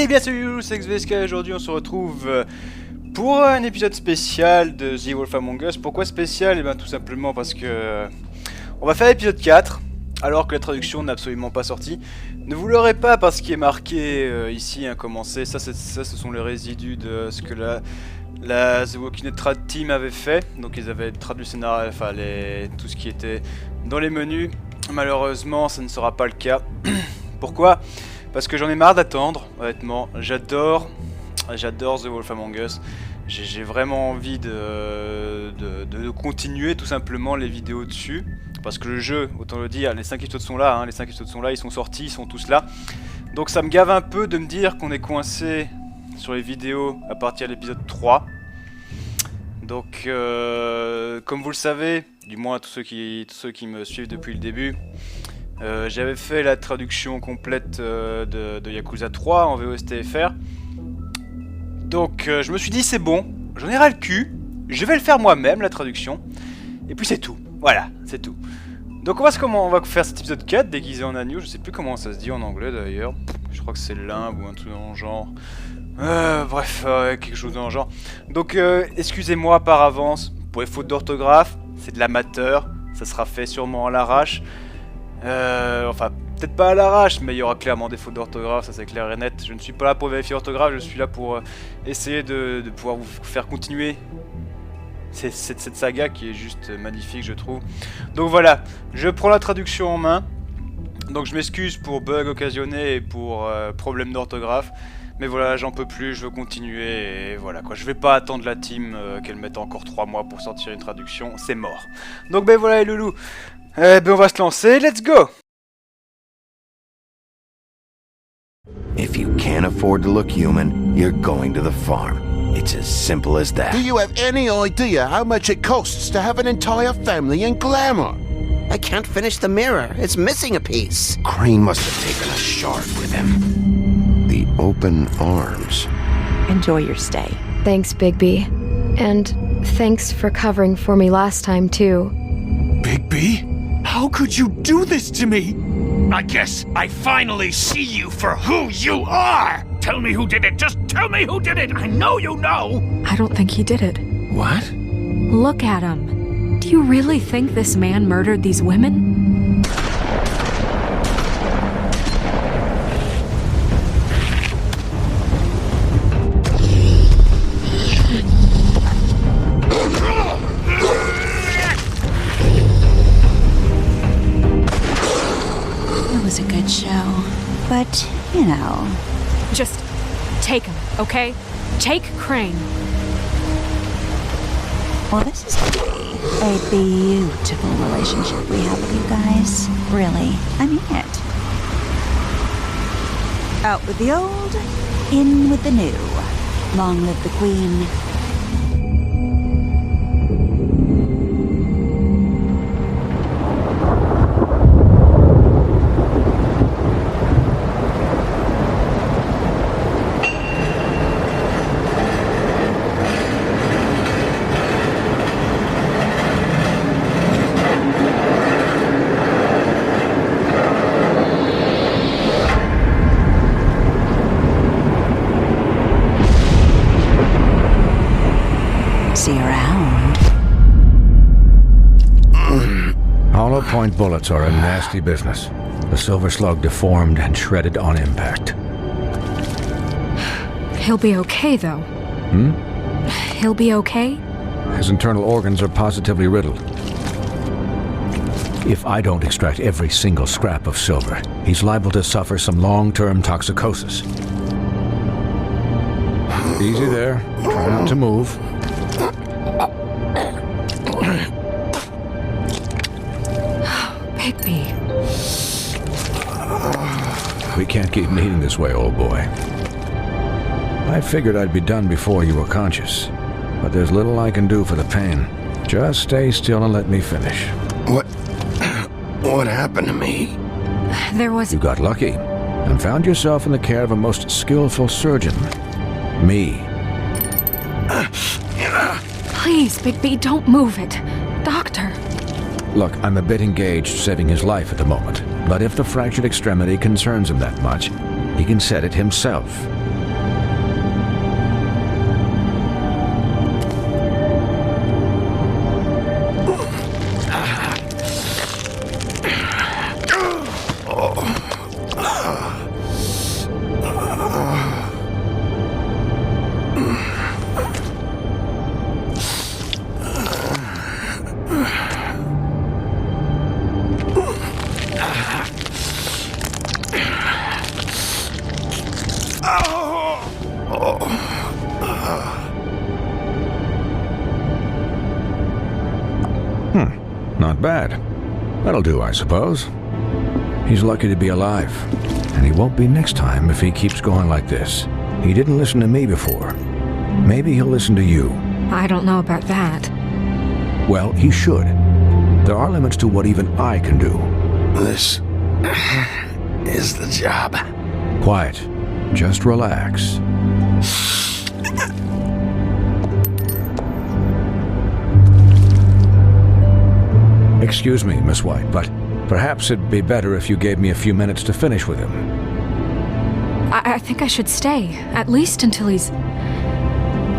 Et bien salut, c'est XVSK. Aujourd'hui on se retrouve pour un épisode spécial de The Wolf Among Us. Pourquoi spécial? Et bien tout simplement parce que on va faire l'épisode 4 alors que la traduction n'est absolument pas sortie. Ne vous l'aurez pas parce qu'il est marqué ici, commencé. Ça ce sont les résidus de ce que la The Walking Dead Trad Team avait fait. Donc ils avaient traduit le scénario, enfin tout ce qui était dans les menus. Malheureusement ça ne sera pas le cas. Pourquoi? Parce que j'en ai marre d'attendre, honnêtement. J'adore The Wolf Among Us. J'ai vraiment envie de continuer tout simplement les vidéos dessus. Parce que le jeu, autant le dire, les 5 épisodes sont là, les 5 épisodes sont là, ils sont sortis, ils sont tous là. Donc ça me gave un peu de me dire qu'on est coincé sur les vidéos à partir de l'épisode 3. Donc comme vous le savez, du moins tous ceux qui me suivent depuis le début, j'avais fait la traduction complète de Yakuza 3 en VOSTFR. Donc je me suis dit c'est bon, j'en ai ras le cul, je vais le faire moi-même la traduction. Et puis c'est tout, voilà, c'est tout. Donc on va faire cet épisode 4 déguisé en agneau, je sais plus comment ça se dit en anglais d'ailleurs. Je crois que c'est limbe ou un truc dans le genre. Bref, quelque chose dans le genre. Donc excusez-moi par avance pour les fautes d'orthographe, c'est de l'amateur, ça sera fait sûrement à l'arrache. Enfin, peut-être pas à l'arrache, mais il y aura clairement des fautes d'orthographe, ça c'est clair et net. Je ne suis pas là pour vérifier l'orthographe, je suis là pour essayer de pouvoir vous faire continuer cette saga qui est juste magnifique, je trouve. Donc voilà, je prends la traduction en main. Donc je m'excuse pour bugs occasionnés et pour problèmes d'orthographe. Mais voilà, j'en peux plus, je veux continuer et voilà quoi. Je vais pas attendre la team qu'elle mette encore 3 mois pour sortir une traduction, c'est mort. Donc ben voilà les loulous. On va se lancer, let's go! If you can't afford to look human, you're going to the farm. It's as simple as that. Do you have any idea how much it costs to have an entire family in Glamour? I can't finish the mirror. It's missing a piece. Crane must have taken a shard with him. The open arms. Enjoy your stay. Thanks, Bigby. And thanks for covering for me last time, too. Bigby? How could you do this to me? I guess I finally see you for who you are! Tell me who did it! Just tell me who did it! I know you know! I don't think he did it. What? Look at him. Do you really think this man murdered these women? A good show, but you know. Just take him, okay? Take Crane. Well, this is a beautiful relationship we have with you guys. Really, I mean it. Out with the old, in with the new. Long live the Queen. See you around. Hollow point bullets are a nasty business. The silver slug deformed and shredded on impact. He'll be okay, though. He'll be okay? His internal organs are positively riddled. If I don't extract every single scrap of silver, he's liable to suffer some long-term toxicosis. Easy there. Try not to move. Bigby. We can't keep meeting this way, old boy. I figured I'd be done before you were conscious, but there's little I can do for the pain. Just stay still and let me finish. What happened to me? There was... You got lucky and found yourself in the care of a most skillful surgeon. Me. Please, Bigby, don't move it. Doctor. Look, I'm a bit engaged saving his life at the moment, but if the fractured extremity concerns him that much, he can set it himself. bad. That'll do, I suppose. He's lucky to be alive. And he won't be next time if he keeps going like this. He didn't listen to me before. Maybe he'll listen to you. I don't know about that. Well, he should. There are limits to what even I can do. This is the job. Quiet. Just relax. Excuse me, Miss White, but perhaps it'd be better if you gave me a few minutes to finish with him. I think I should stay, at least until he's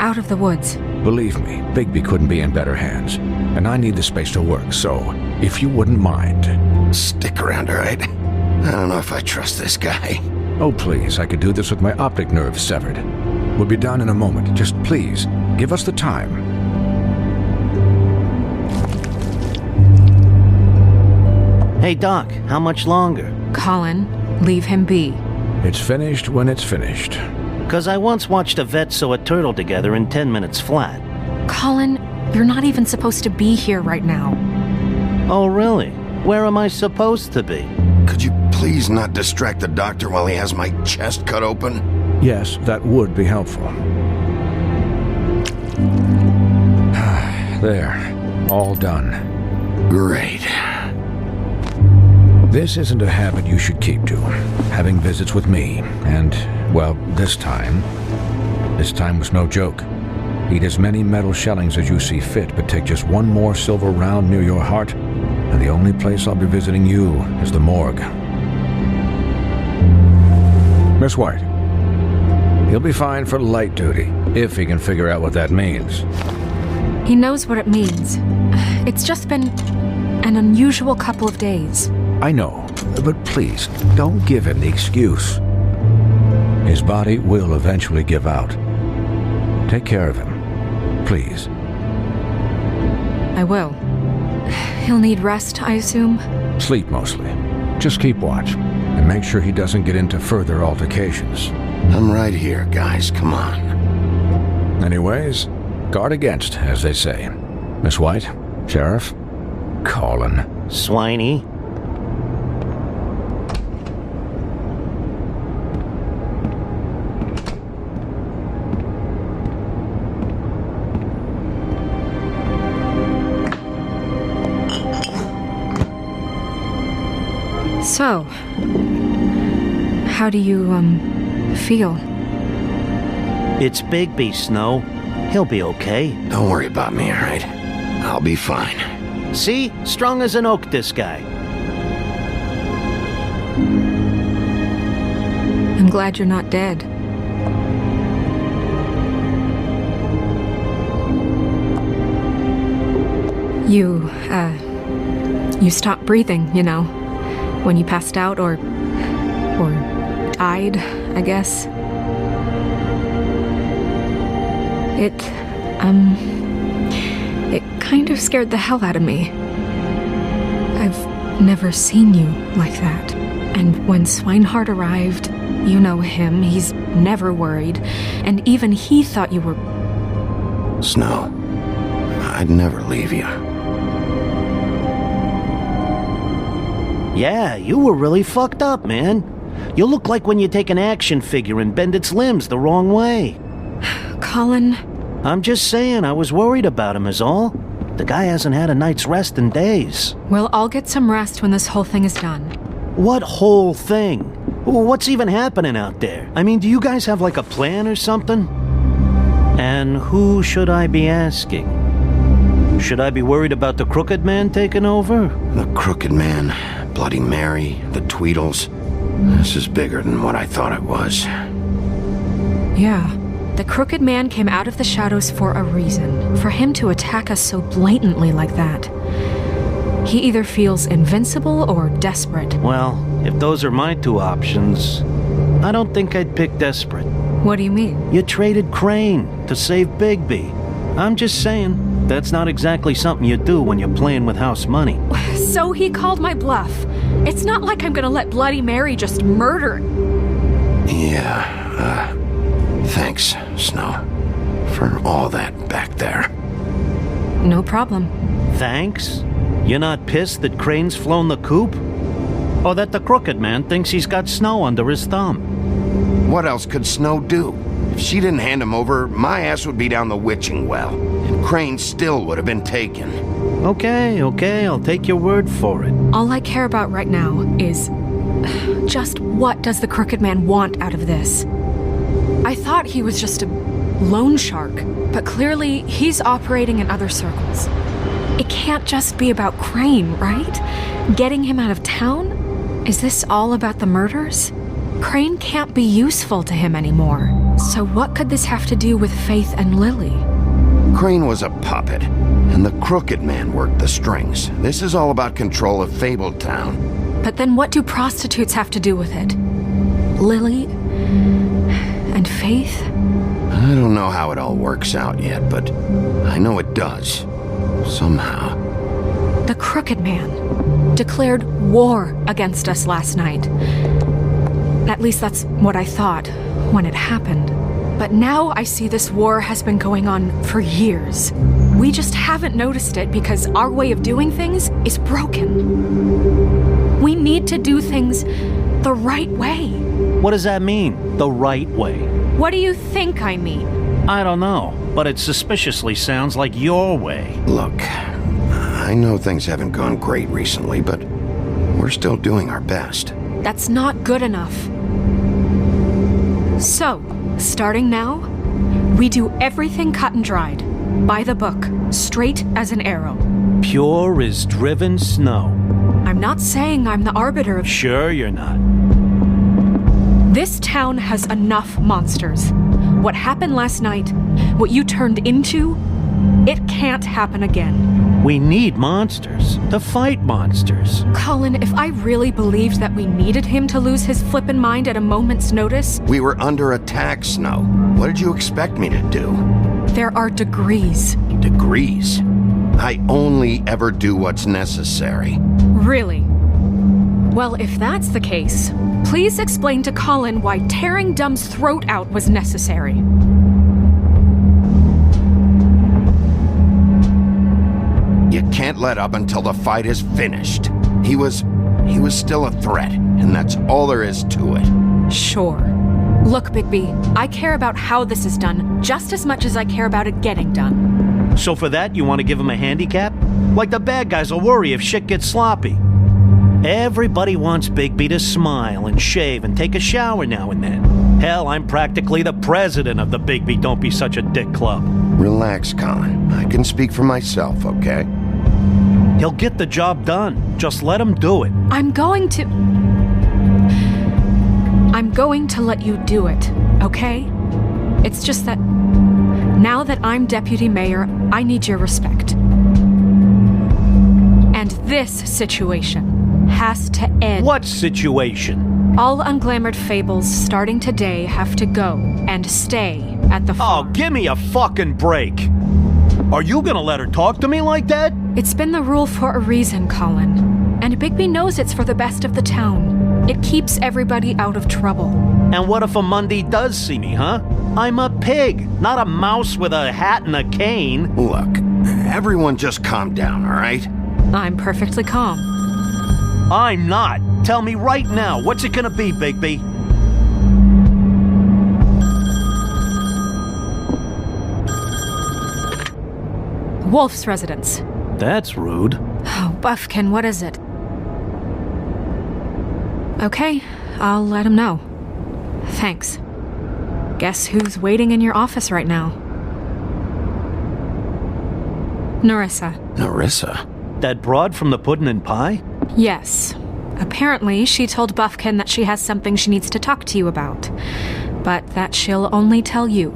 out of the woods. Believe me, Bigby couldn't be in better hands, and I need the space to work, so if you wouldn't mind. Stick around, all right? I don't know if I trust this guy. Oh, please, I could do this with my optic nerve severed. We'll be done in a moment. Just please, give us the time. Hey, Doc, how much longer? Colin, leave him be. It's finished when it's finished. 'Cause I once watched a vet sew a turtle together in 10 minutes flat. Colin, you're not even supposed to be here right now. Oh, really? Where am I supposed to be? Could you please not distract the doctor while he has my chest cut open? Yes, that would be helpful. There, all done. Great. This isn't a habit you should keep to, having visits with me, and, well, this time was no joke. Eat as many metal shellings as you see fit, but take just one more silver round near your heart, and the only place I'll be visiting you is the morgue. Miss White, he'll be fine for light duty, if he can figure out what that means. He knows what it means. It's just been an unusual couple of days. I know, but please, don't give him the excuse. His body will eventually give out. Take care of him, please. I will. He'll need rest, I assume? Sleep mostly. Just keep watch, and make sure he doesn't get into further altercations. I'm right here, guys. Come on. Anyways, guard against, as they say. Miss White, Sheriff, Colin. Swiney. So, how do you, feel? It's Bigby, Snow. He'll be okay. Don't worry about me, all right? I'll be fine. See? Strong as an oak, this guy. I'm glad you're not dead. You stopped breathing, you know, when you passed out or died, I guess. It kind of scared the hell out of me. I've never seen you like that. And when Swinehart arrived, you know him, he's never worried, and even he thought you were... Snow, I'd never leave you. Yeah, you were really fucked up, man. You look like when you take an action figure and bend its limbs the wrong way. Colin... I'm just saying, I was worried about him is all. The guy hasn't had a night's rest in days. Well, I'll get some rest when this whole thing is done. What whole thing? What's even happening out there? I mean, do you guys have like a plan or something? And who should I be asking? Should I be worried about the Crooked Man taking over? The Crooked Man, Bloody Mary, the Tweedles. This is bigger than what I thought it was. Yeah. The Crooked Man came out of the shadows for a reason. For him to attack us so blatantly like that. He either feels invincible or desperate. Well, if those are my two options, I don't think I'd pick desperate. What do you mean? You traded Crane to save Bigby. I'm just saying, that's not exactly something you do when you're playing with house money. So he called my bluff. It's not like I'm gonna let Bloody Mary just murder... Yeah, thanks, Snow, for all that back there. No problem. Thanks? You're not pissed that Crane's flown the coop? Or that the Crooked Man thinks he's got Snow under his thumb? What else could Snow do? If she didn't hand him over, my ass would be down the witching well, and Crane still would have been taken. Okay, I'll take your word for it. All I care about right now is just what does the Crooked Man want out of this? I thought he was just a loan shark, but clearly he's operating in other circles. It can't just be about Crane, right? Getting him out of town? Is this all about the murders? Crane can't be useful to him anymore. So what could this have to do with Faith and Lily? Crane was a puppet, and the Crooked Man worked the strings. This is all about control of Fabletown. But then what do prostitutes have to do with it? Lily? And Faith? I don't know how it all works out yet, but I know it does. Somehow. The Crooked Man declared war against us last night. At least that's what I thought when it happened. But now I see this war has been going on for years. We just haven't noticed it because our way of doing things is broken. We need to do things the right way. What does that mean, the right way? What do you think I mean? I don't know, but it suspiciously sounds like your way. Look, I know things haven't gone great recently, but we're still doing our best. That's not good enough. So, starting now, we do everything cut and dried. By the book, straight as an arrow. Pure as driven snow. I'm not saying I'm the arbiter of... Sure you're not. This town has enough monsters. What happened last night, what you turned into, it can't happen again. We need monsters to fight monsters. Colin, if I really believed that we needed him to lose his flippin' mind at a moment's notice... We were under attack, Snow. What did you expect me to do? There are degrees. Degrees? I only ever do what's necessary. Really? Well, if that's the case, please explain to Colin why tearing Dumb's throat out was necessary. You can't let up until the fight is finished. He was still a threat, and that's all there is to it. Sure. Look, Bigby, I care about how this is done just as much as I care about it getting done. So for that, you want to give him a handicap? Like the bad guys will worry if shit gets sloppy. Everybody wants Bigby to smile and shave and take a shower now and then. Hell, I'm practically the president of the Bigby Don't Be Such a Dick Club. Relax, Colin. I can speak for myself, okay? He'll get the job done. Just let him do it. I'm going to let you do it, okay? It's just that now that I'm deputy mayor, I need your respect. And this situation has to end. What situation? All unglamored fables starting today have to go and stay at the farm. Oh, give me a fucking break. Are you gonna let her talk to me like that? It's been the rule for a reason, Colin. And Bigby knows it's for the best of the town. It keeps everybody out of trouble. And what if a Mundy does see me, huh? I'm a pig, not a mouse with a hat and a cane. Look, everyone just calm down, all right? I'm perfectly calm. I'm not. Tell me right now, what's it gonna be, Bigby? Wolf's residence. That's rude. Oh, Buffkin, what is it? Okay, I'll let him know. Thanks. Guess who's waiting in your office right now? Nerissa. Nerissa? That broad from the Puddin' and Pie? Yes. Apparently, she told Buffkin that she has something she needs to talk to you about. But that she'll only tell you.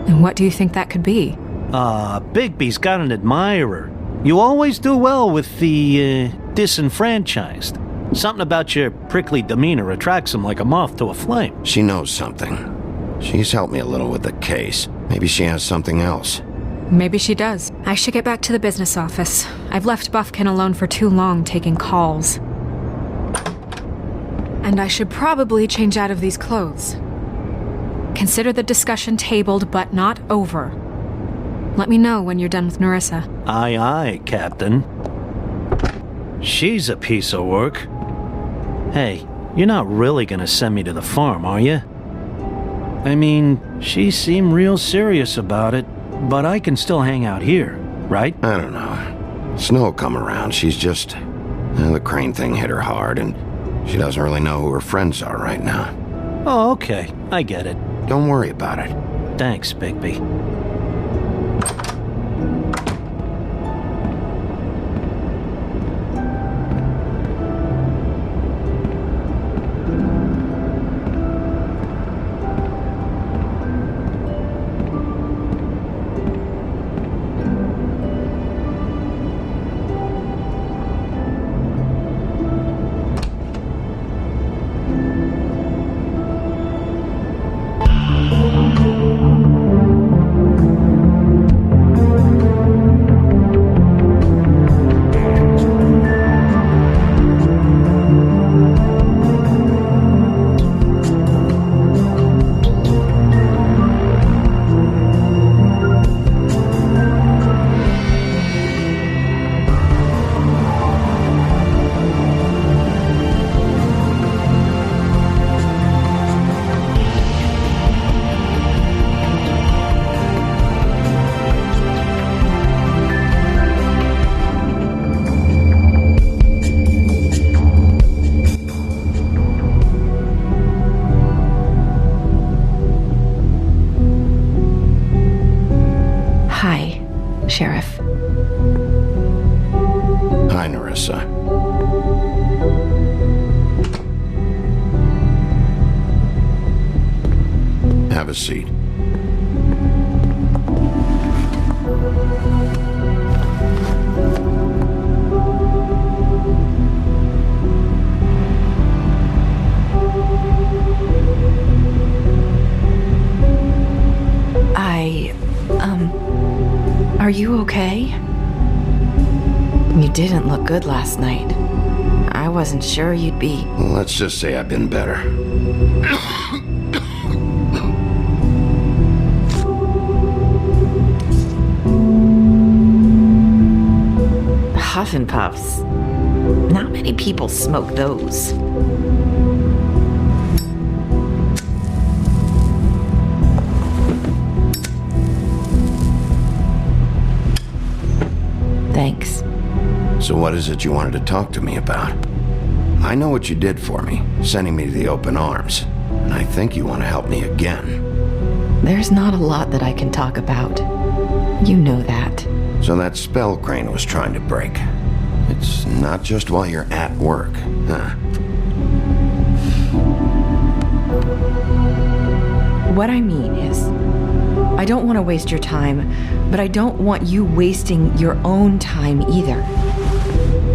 And what do you think that could be? Bigby's got an admirer. You always do well with the, disenfranchised. Something about your prickly demeanor attracts him like a moth to a flame. She knows something. She's helped me a little with the case. Maybe she has something else. Maybe she does. I should get back to the business office. I've left Buffkin alone for too long taking calls. And I should probably change out of these clothes. Consider the discussion tabled but not over. Let me know when you're done with Nerissa. Aye, aye, Captain. she's a piece of work. Hey, you're not really gonna send me to the farm, are you? I mean, she seemed real serious about it, but I can still hang out here, right? I don't know. Snow come around, she's just... the Crane thing hit her hard, and she doesn't really know who her friends are right now. Oh, okay. I get it. Don't worry about it. Thanks, Bigby. Sheriff. Hi, Nerissa. Have a seat. Are you okay? You didn't look good last night. I wasn't sure you'd be... Let's just say I've been better. Huff and Puffs. Not many people smoke those. Thanks. So what is it you wanted to talk to me about? I know what you did for me, sending me to the open arms. And I think you want to help me again. There's not a lot that I can talk about. You know that. So that spell Crane was trying to break. It's not just while you're at work, huh? What I mean is, I don't want to waste your time, but I don't want you wasting your own time either.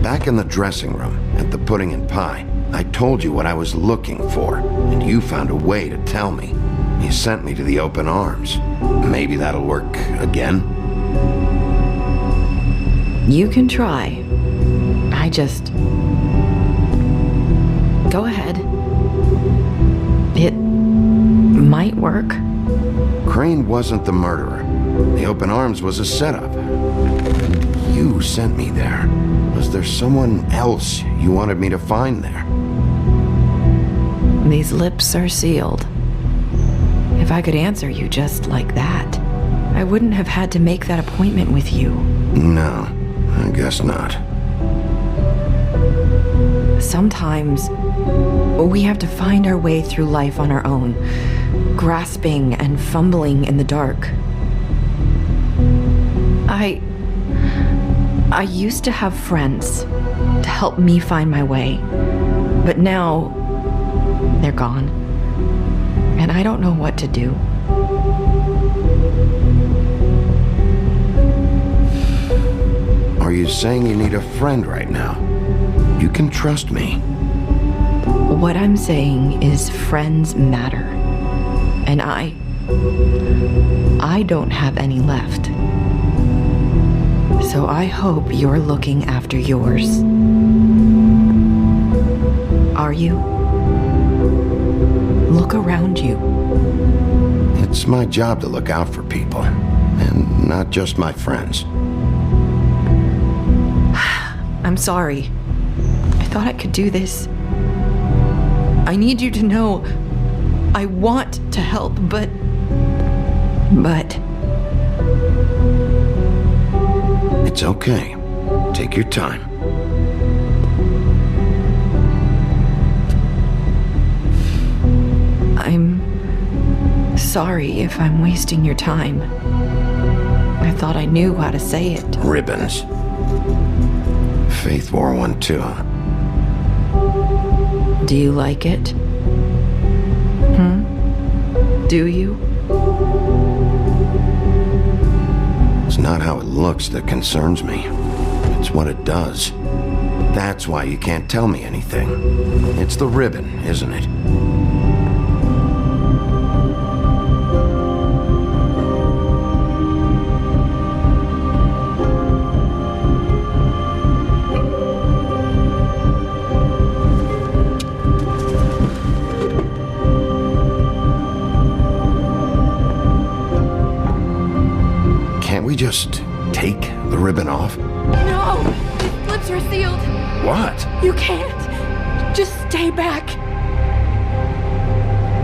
Back in the dressing room, at the Pudding and Pie, I told you what I was looking for, and you found a way to tell me. You sent me to the open arms. Maybe that'll work again? You can try. I just... Go ahead. It might work. Crane wasn't the murderer. The open arms was a setup. And you sent me there. Was there someone else you wanted me to find there? These lips are sealed. If I could answer you just like that, I wouldn't have had to make that appointment with you. No, I guess not. Sometimes we have to find our way through life on our own, grasping and fumbling in the dark. I used to have friends to help me find my way, but now they're gone, and I don't know what to do. Are you saying you need a friend right now? You can trust me. What I'm saying is friends matter, and I don't have any left. So I hope you're looking after yours. Are you? Look around you. It's my job to look out for people, and not just my friends. I'm sorry. thought I could do this. I need you to know I want to help, but... It's okay. Take your time. I'm sorry if I'm wasting your time. I thought I knew how to say it. Ribbons. Faith wore one too. Do you like it? Do you? It's not how it looks that concerns me. It's what it does. That's why you can't tell me anything. It's the ribbon, isn't it? Can't we just take the ribbon off? No! These lips are sealed! What? You can't! Just stay back!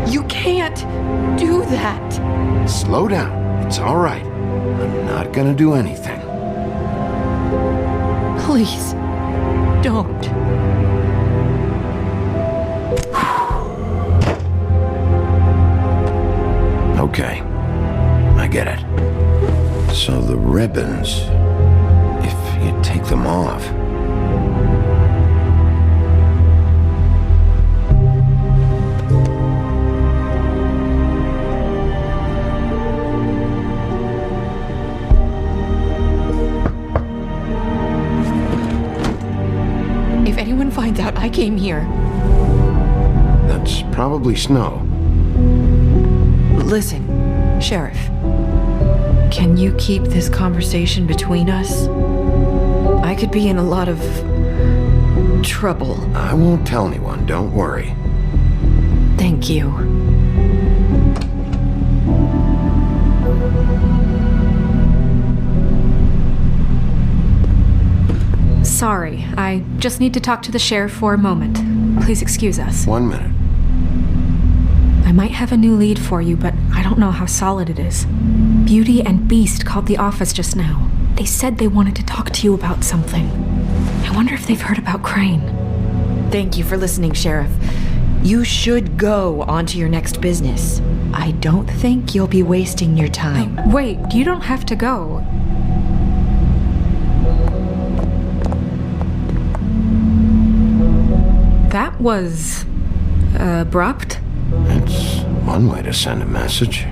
You can't do that! Slow down. It's all right. I'm not gonna do anything. Please, don't. Okay. I get it. So the ribbons, if you take them off... If anyone finds out I came here... That's probably Snow. Listen, Sheriff. Can you keep this conversation between us? I could be in a lot of... trouble. I won't tell anyone, don't worry. Thank you. Sorry, I just need to talk to the sheriff for a moment. Please excuse us. 1 minute. I might have a new lead for you, but I don't know how solid it is. Beauty and Beast called the office just now. They said they wanted to talk to you about something. I wonder if they've heard about Crane. Thank you for listening, Sheriff. You should go on to your next business. I don't think you'll be wasting your time. Wait, you don't have to go. That was... abrupt. It's one way to send a message.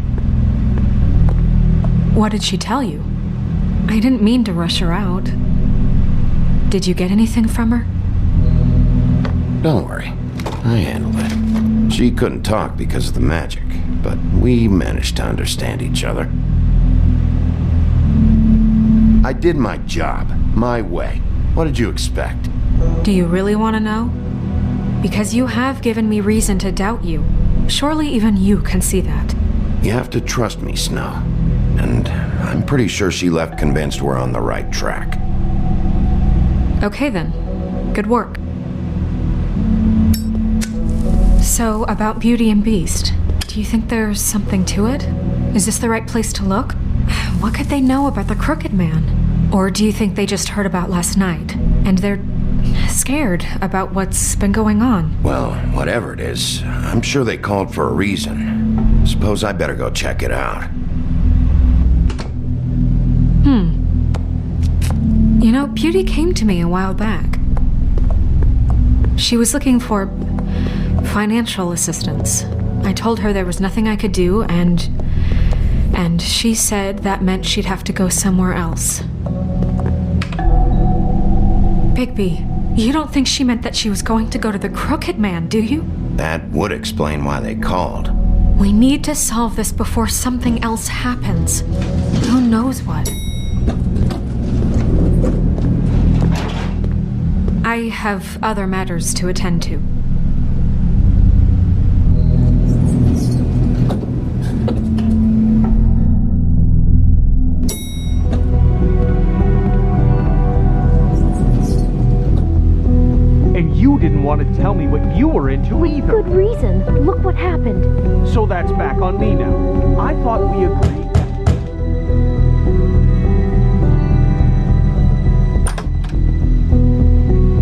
What did she tell you? I didn't mean to rush her out. Did you get anything from her? Don't worry. I handled it. She couldn't talk because of the magic, but we managed to understand each other. I did my job, my way. What did you expect? Do you really want to know? Because you have given me reason to doubt you. Surely even you can see that. You have to trust me, Snow. And I'm pretty sure she left convinced we're on the right track. Okay then. Good work. So, about Beauty and Beast, do you think there's something to it? Is this the right place to look? What could they know about the Crooked Man? Or do you think they just heard about last night, and they're scared about what's been going on? Well, whatever it is, I'm sure they called for a reason. Suppose I better go check it out. You know, Beauty came to me a while back. She was looking for financial assistance. I told her there was nothing I could do, and she said that meant she'd have to go somewhere else. Bigby, you don't think she meant that she was going to go to the Crooked Man, do you? That would explain why they called. We need to solve this before something else happens. Who knows what? I have other matters to attend to. And you want to tell me what you were into either. Good reason. Look what happened. So that's back on me now. I thought we agreed.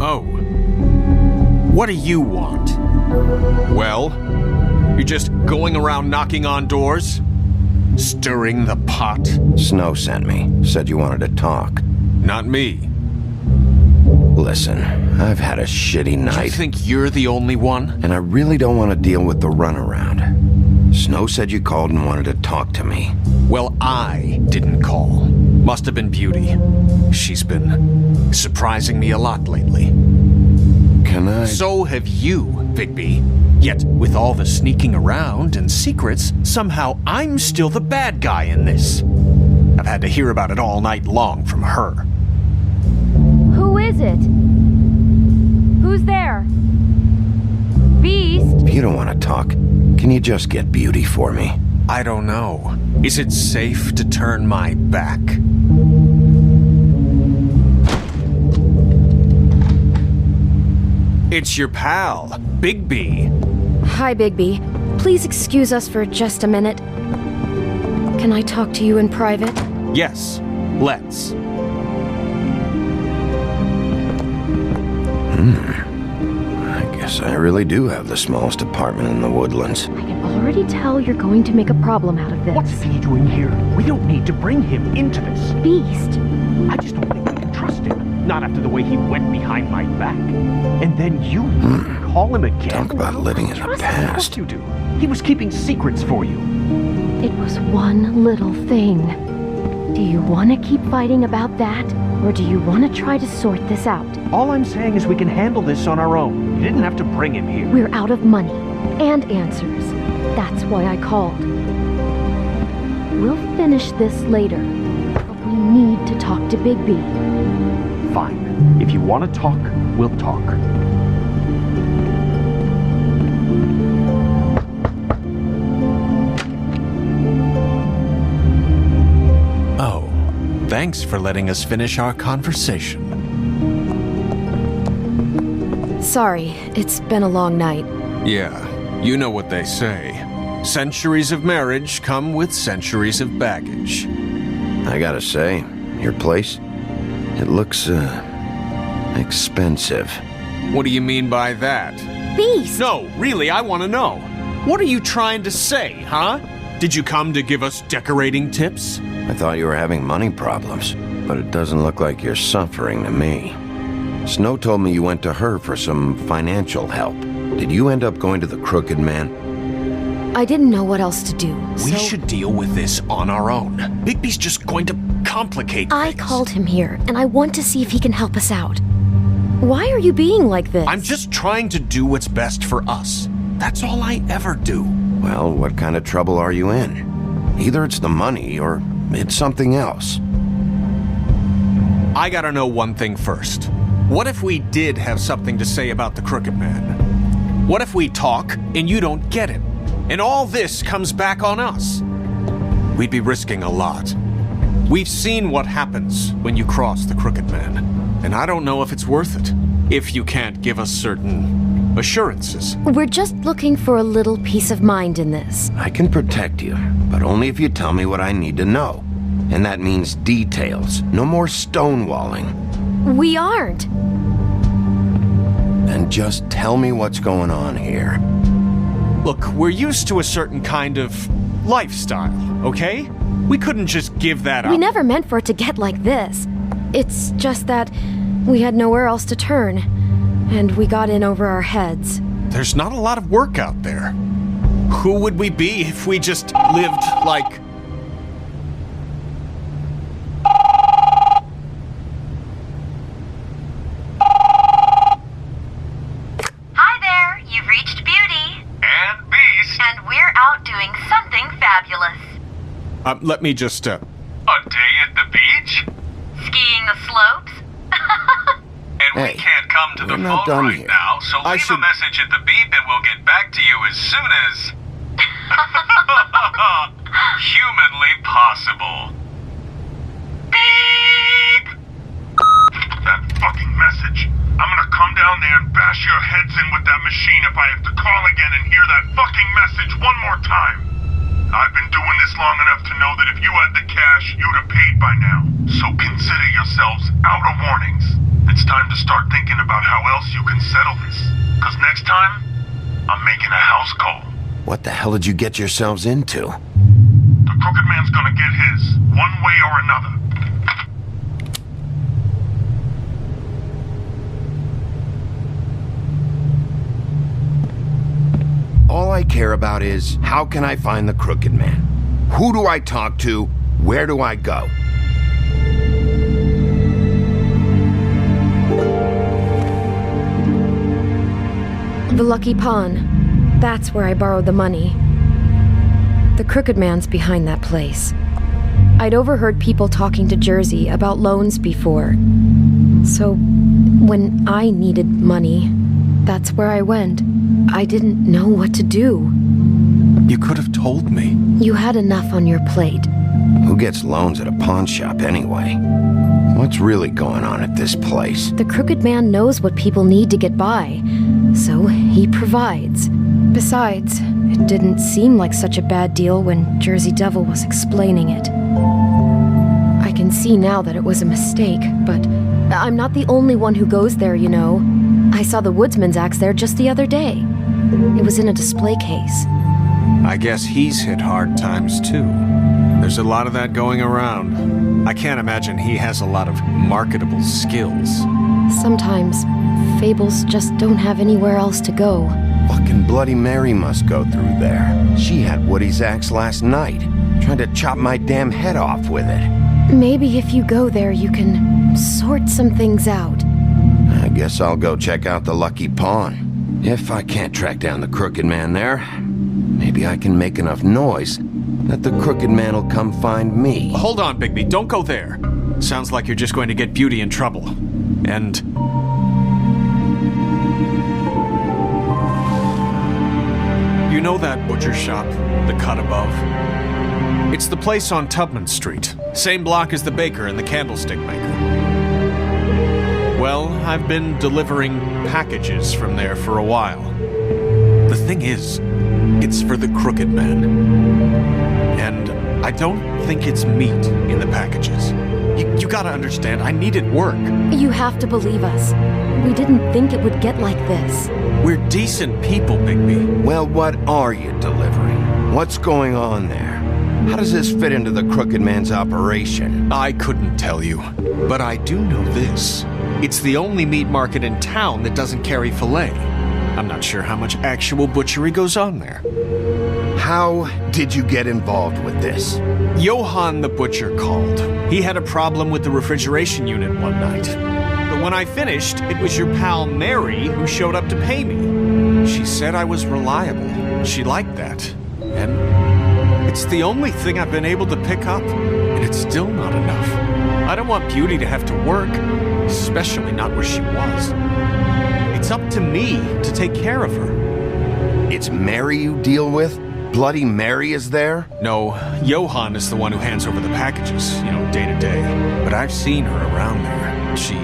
Oh. What do you want? Well, you're just going around knocking on doors? Stirring the pot? Snow sent me. Said you wanted to talk. Not me. Listen, I've had a shitty night. You think you're the only one? And I really don't want to deal with the runaround. Snow said you called and wanted to talk to me. Well, I didn't call. Must have been Beauty. She's been surprising me a lot lately. Can I? So have you, Bigby. Yet, with all the sneaking around and secrets, somehow I'm still the bad guy in this. I've had to hear about it all night long from her. Who is it? Who's there? Beast? If you don't want to talk, can you just get Beauty for me? I don't know. Is it safe to turn my back? It's your pal, Bigby. Hi, Bigby. Please excuse us for just a minute. Can I talk to you in private? Yes, let's. I guess I really do have the smallest apartment in the Woodlands. I can already tell you're going to make a problem out of this. What's he doing here? We don't need to bring him into this. Beast? I just don't think we can trust him. Not after the way he went behind my back. And then you call him again? Talk about living in the Of course past. you do. He was keeping secrets for you. It was one little thing. Do you want to keep fighting about that? Or do you want to try to sort this out? All I'm saying is we can handle this on our own. You didn't have to bring him here. We're out of money and answers. That's why I called. We'll finish this later, but we need to talk to Bigby. Fine. If you want to talk, we'll talk. Oh, thanks for letting us finish our conversation. Sorry, it's been a long night. Yeah, you know what they say. Centuries of marriage come with centuries of baggage. I gotta say, your place, it looks, expensive. What do you mean by that? Beast! No, really, I want to know. What are you trying to say, huh? Did you come to give us decorating tips? I thought you were having money problems, but it doesn't look like you're suffering to me. Snow told me you went to her for some financial help. Did you end up going to the Crooked Man? I didn't know what else to do, We should deal with this on our own. Bigby's just going to complicate I things. called him here, and I want to see if he can help us out. Why are you being like this? I'm just trying to do what's best for us. That's all I ever do. Well, what kind of trouble are you in? Either it's the money or it's something else. I gotta know one thing first. What if we did have something to say about the Crooked Man? What if we talk and you don't get it? And all this comes back on us? We'd be risking a lot. We've seen what happens when you cross the Crooked Man. And I don't know if it's worth it. If you can't give us certain assurances. We're just looking for a little peace of mind in this. I can protect you, but only if you tell me what I need to know. And that means details. No more stonewalling. We aren't. And just tell me what's going on here. Look, we're used to a certain kind of lifestyle, okay? We couldn't just give that up. We never meant for it to get like this. It's just that we had nowhere else to turn, and we got in over our heads. There's not a lot of work out there. Who would we be if we just lived like... Hi there, you've reached Beauty. And Beast. And we're out doing something fabulous. Let me just, A day at the beach? Skiing the slopes? And we Hey, can't come to the we're not phone done right here. now, so I leave should- a message at the beep and we'll get back to you as soon as... humanly possible. Beep! That fucking message. I'm gonna come down there and bash your heads in with that machine if I have to call again and hear that fucking message one more time. I've been doing this long enough to know that if you had the cash, you'd have paid by now. So consider yourselves out of warnings. It's time to start thinking about how else you can settle this. Cause next time, I'm making a house call. What the hell did you get yourselves into? The Crooked Man's gonna get his, one way or another. All I care about is, how can I find the Crooked Man? Who do I talk to? Where do I go? The Lucky Pawn. That's where I borrowed the money. The Crooked Man's behind that place. I'd overheard people talking to Jersey about loans before. So, when I needed money, that's where I went. I didn't know what to do. You could have told me. You had enough on your plate. Who gets loans at a pawn shop anyway? What's really going on at this place? The Crooked Man knows what people need to get by, so he provides. Besides, it didn't seem like such a bad deal when Jersey Devil was explaining it. I can see now that it was a mistake, but I'm not the only one who goes there, you know. I saw the Woodsman's axe there just the other day. It was in a display case. I guess he's hit hard times too. There's a lot of that going around. I can't imagine he has a lot of marketable skills. Sometimes, fables just don't have anywhere else to go. Fucking Bloody Mary must go through there. She had Woody's axe last night, trying to chop my damn head off with it. Maybe if you go there, you can sort some things out. I guess I'll go check out the Lucky Pawn. If I can't track down the Crooked Man there, maybe I can make enough noise that the Crooked Man will come find me. Hold on, Bigby, don't go there. Sounds like you're just going to get Beauty in trouble. And... you know that butcher shop, the cut above? It's the place on Tubman Street. Same block as the baker and the candlestick maker. Well, I've been delivering packages from there for a while. The thing is, it's for the Crooked Man. And I don't think it's meat in the packages. You gotta understand, I needed work. You have to believe us. We didn't think it would get like this. We're decent people, Bigby. Well, what are you delivering? What's going on there? How does this fit into the Crooked Man's operation? I couldn't tell you, but I do know this. It's the only meat market in town that doesn't carry filet. I'm not sure how much actual butchery goes on there. How did you get involved with this? Johann the butcher called. He had a problem with the refrigeration unit one night. But when I finished, it was your pal Mary who showed up to pay me. She said I was reliable. She liked that. And it's the only thing I've been able to pick up, and it's still not enough. I don't want Beauty to have to work, especially not where she was. It's up to me to take care of her. It's Mary you deal with? Bloody Mary is there? No, Johann is the one who hands over the packages, day to day. But I've seen her around there. She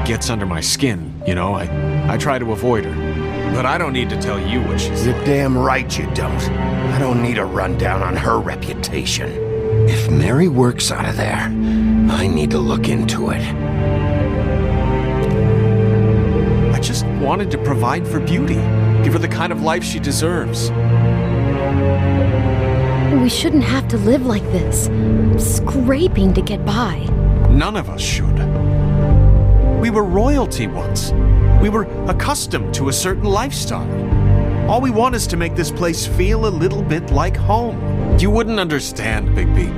gets under my skin, I try to avoid her. But I don't need to tell you what she's You're like. damn right you don't. I don't need a rundown on her reputation. If Mary works out of there, I need to look into it. I just wanted to provide for Beauty. Give her the kind of life she deserves. We shouldn't have to live like this, scraping to get by. None of us should. We were royalty once. We were accustomed to a certain lifestyle. All we want is to make this place feel a little bit like home. You wouldn't understand, Bigby.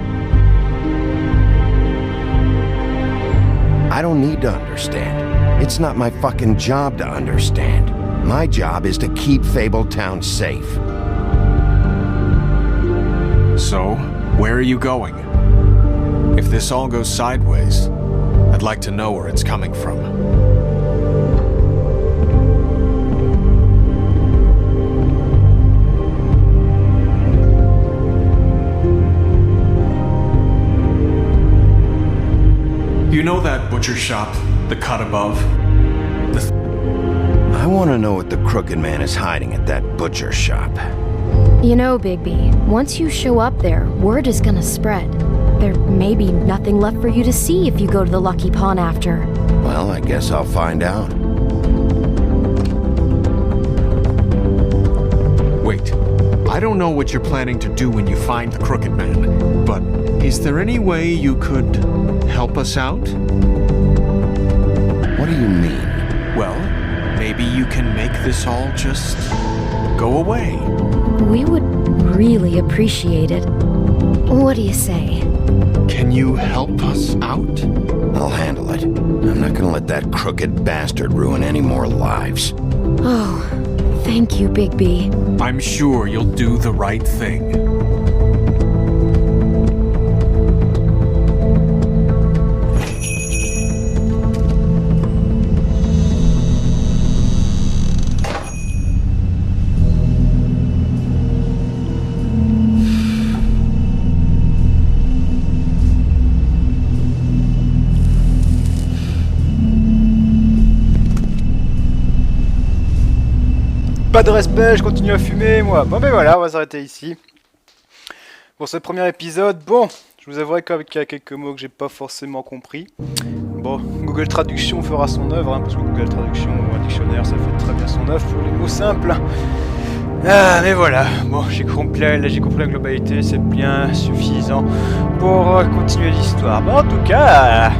I don't need to understand. It's not my fucking job to understand. My job is to keep Fabletown safe. So, where are you going? If this all goes sideways, I'd like to know where it's coming from. You know that butcher shop, the cut above? The want to know what the Crooked Man is hiding at that butcher shop. You know, Bigby, once you show up there, word is gonna spread. There may be nothing left for you to see if you go to the Lucky Pawn after. Well, I guess I'll find out. Wait. I don't know what you're planning to do when you find the Crooked Man, but is there any way you could help us out? What do you mean? Well, maybe you can make this all just go away. We would really appreciate it. What do you say? Can you help us out? I'll handle it. I'm not gonna let that crooked bastard ruin any more lives. Oh, thank you, Bigby. I'm sure you'll do the right thing. Pas de respect, je continue à fumer moi. Bon ben voilà, on va s'arrêter ici. Pour ce premier épisode, bon, je vous avouerai qu'il y a quelques mots que j'ai pas forcément compris. Bon, Google Traduction fera son œuvre, hein, parce que Google Traduction ou un dictionnaire, ça fait très bien son œuvre pour les mots simples. Ah, mais voilà, bon, j'ai compris la globalité, c'est bien suffisant pour continuer l'histoire. Bon, en tout cas,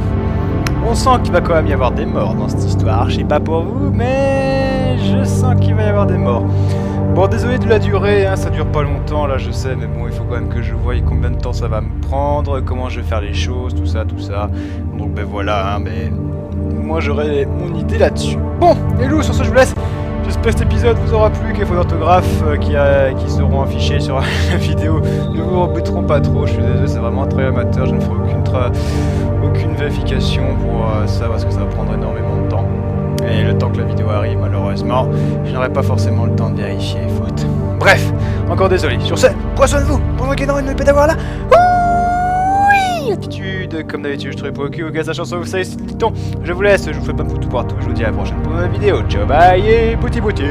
on sent qu'il va quand même y avoir des morts dans cette histoire. Je sais pas pour vous, mais je sens qu'il va y avoir des morts. Bon, désolé de la durée, hein, ça dure pas longtemps, là, je sais, mais bon, il faut quand même que je voie combien de temps ça va me prendre, comment je vais faire les choses, tout ça. Donc, ben voilà, hein, mais moi, j'aurai mon idée là-dessus. Bon, et Lou, sur ce, je vous laisse. J'espère que cet épisode vous aura plu, que les fautes d'orthographe qui seront affichées sur la vidéo ne vous rebuteront pas trop. Je suis désolé, c'est vraiment très amateur, je ne ferai aucune vérification pour ça, parce que ça va prendre énormément de temps. Et le temps que la vidéo arrive, malheureusement, je n'aurai pas forcément le temps de vérifier les fautes. Bref, encore désolé. Sur ce, prenez soin de vous, pendant qu'il y a une d'avoir là. Oui, attitude, comme d'habitude, je trouve pour le cul, ok, sa chanson, vous savez, c'est le dicton. Je vous laisse, je vous fais pas de foutu partout, je vous dis à la prochaine pour une nouvelle vidéo. Ciao, bye, et bouti bouti.